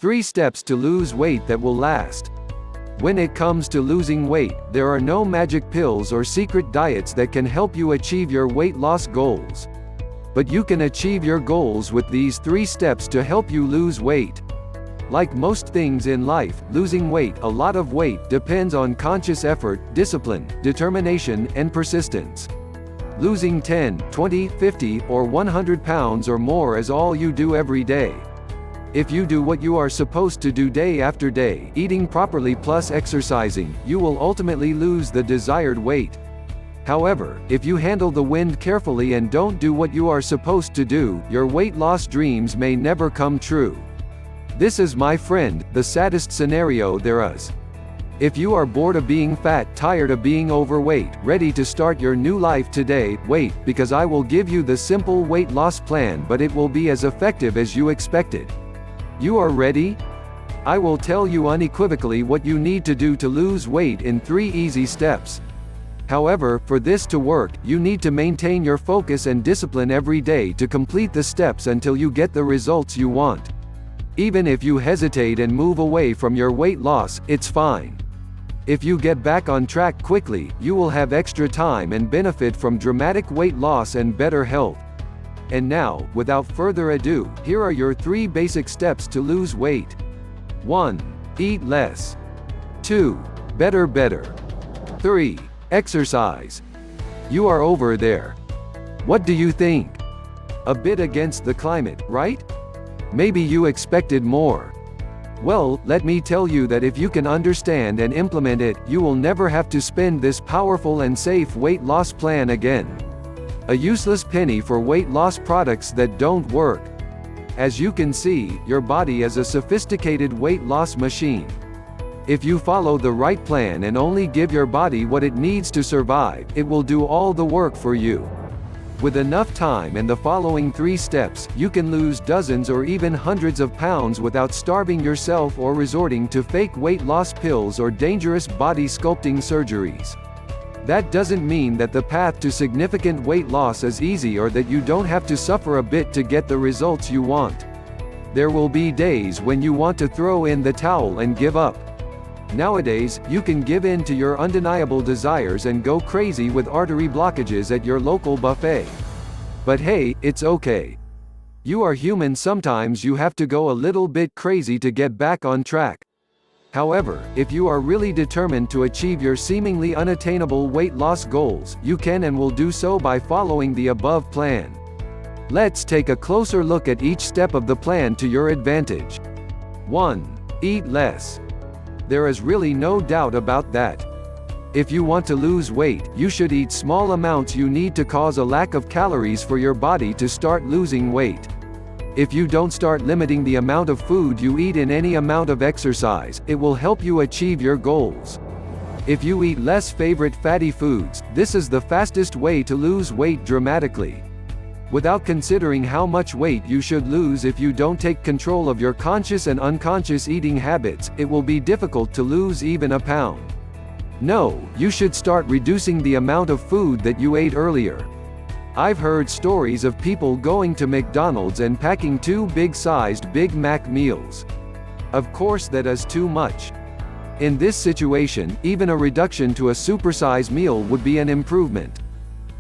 3 steps to lose weight that will last. When it comes to losing weight, there are no magic pills or secret diets that can help you achieve your weight loss goals. But you can achieve your goals with these 3 steps to help you lose weight. Like most things in life, losing weight, a lot of weight, depends on conscious effort, discipline, determination, and persistence. Losing 10, 20, 50, or 100 pounds or more is all you do every day. If you do what you are supposed to do day after day, eating properly plus exercising, you will ultimately lose the desired weight. However, if you handle the wind carefully and don't do what you are supposed to do, your weight loss dreams may never come true. This is, my friend, the saddest scenario there is. If you are bored of being fat, tired of being overweight, ready to start your new life today, wait, because I will give you the simple weight loss plan, but it will be as effective as you expected. You are ready? I will tell you unequivocally what you need to do to lose weight in 3 easy steps. However, for this to work, you need to maintain your focus and discipline every day to complete the steps until you get the results you want. Even if you hesitate and move away from your weight loss, it's fine. If you get back on track quickly, you will have extra time and benefit from dramatic weight loss and better health. And now, without further ado, here are your 3 basic steps to lose weight. 1. Eat less. 2. Better. 3. Exercise. You are over there. What do you think? A bit against the climate, right? Maybe you expected more. Well, let me tell you that if you can understand and implement it, you will never have to spend this powerful and safe weight loss plan again. A useless penny for weight loss products that don't work. As you can see, your body is a sophisticated weight loss machine. If you follow the right plan and only give your body what it needs to survive, it will do all the work for you. With enough time and the following 3 steps, you can lose dozens or even hundreds of pounds without starving yourself or resorting to fake weight loss pills or dangerous body sculpting surgeries. That doesn't mean that the path to significant weight loss is easy or that you don't have to suffer a bit to get the results you want. There will be days when you want to throw in the towel and give up. Nowadays, you can give in to your undeniable desires and go crazy with artery blockages at your local buffet. But hey, it's okay. You are human, sometimes you have to go a little bit crazy to get back on track. However, if you are really determined to achieve your seemingly unattainable weight loss goals, you can and will do so by following the above plan. Let's take a closer look at each step of the plan to your advantage. 1. Eat less. There is really no doubt about that. If you want to lose weight, you should eat small amounts you need to cause a lack of calories for your body to start losing weight. If you don't start limiting the amount of food you eat in any amount of exercise, it will help you achieve your goals. If you eat less favorite fatty foods, this is the fastest way to lose weight dramatically. Without considering how much weight you should lose if you don't take control of your conscious and unconscious eating habits, it will be difficult to lose even a pound. No, you should start reducing the amount of food that you ate earlier. I've heard stories of people going to McDonald's and packing 2 big-sized Big Mac meals. Of course that is too much. In this situation, even a reduction to a supersize meal would be an improvement.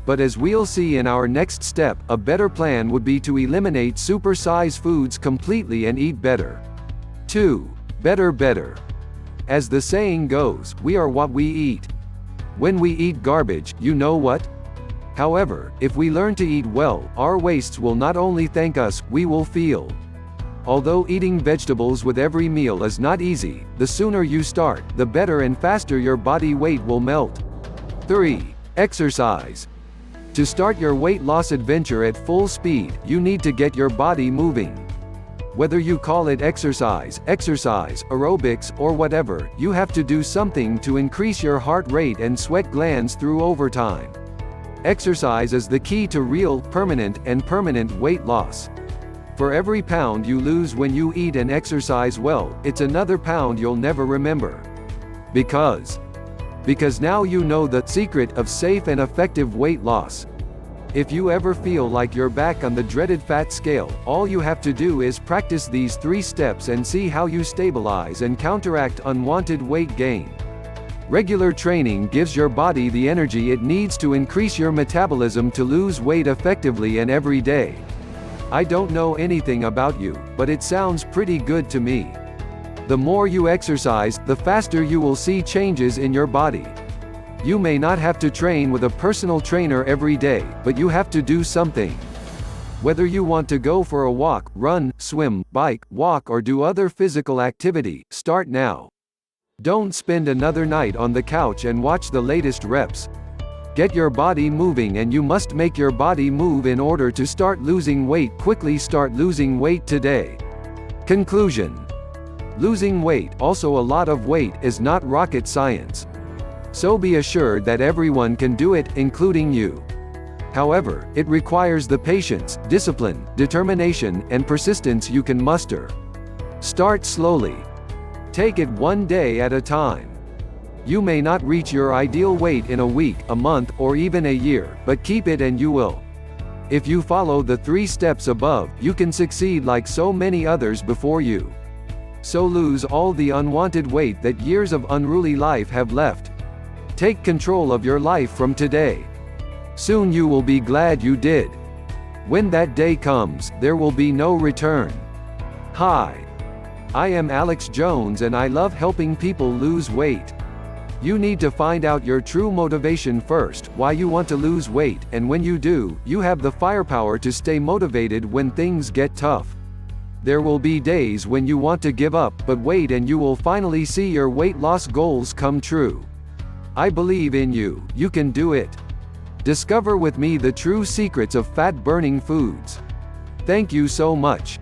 But as we'll see in our next step, a better plan would be to eliminate supersize foods completely and eat better. 2. Better. As the saying goes, we are what we eat. When we eat garbage, you know what? However, if we learn to eat well, our wastes will not only thank us, we will feel. Although eating vegetables with every meal is not easy, the sooner you start, the better and faster your body weight will melt. 3. Exercise. To start your weight loss adventure at full speed, you need to get your body moving. Whether you call it exercise, aerobics, or whatever, you have to do something to increase your heart rate and sweat glands through overtime. Exercise is the key to real, permanent weight loss. For every pound you lose when you eat and exercise well, it's another pound you'll never remember. Because now you know the secret of safe and effective weight loss. If you ever feel like you're back on the dreaded fat scale, all you have to do is practice these 3 steps and see how you stabilize and counteract unwanted weight gain. Regular training gives your body the energy it needs to increase your metabolism to lose weight effectively and every day. I don't know anything about you, but it sounds pretty good to me. The more you exercise, the faster you will see changes in your body. You may not have to train with a personal trainer every day, but you have to do something. Whether you want to go for a walk, run, swim, bike, walk or do other physical activity, start now. Don't spend another night on the couch and watch the latest reps. Get your body moving, and you must make your body move in order to start losing weight quickly. Start losing weight today. Conclusion: losing weight, also a lot of weight, is not rocket science. So be assured that everyone can do it, including you. However, it requires the patience, discipline, determination, and persistence you can muster. Start slowly. Take it one day at a time. You may not reach your ideal weight in a week, a month, or even a year, but keep it and you will. If you follow the 3 steps above, you can succeed like so many others before you. So lose all the unwanted weight that years of unruly life have left. Take control of your life from today. Soon you will be glad you did. When that day comes, there will be no return. Hi. I am Alex Jones and I love helping people lose weight. You need to find out your true motivation first, why you want to lose weight, and when you do, you have the firepower to stay motivated when things get tough. There will be days when you want to give up, but wait and you will finally see your weight loss goals come true. I believe in you, you can do it. Discover with me the true secrets of fat-burning foods. Thank you so much.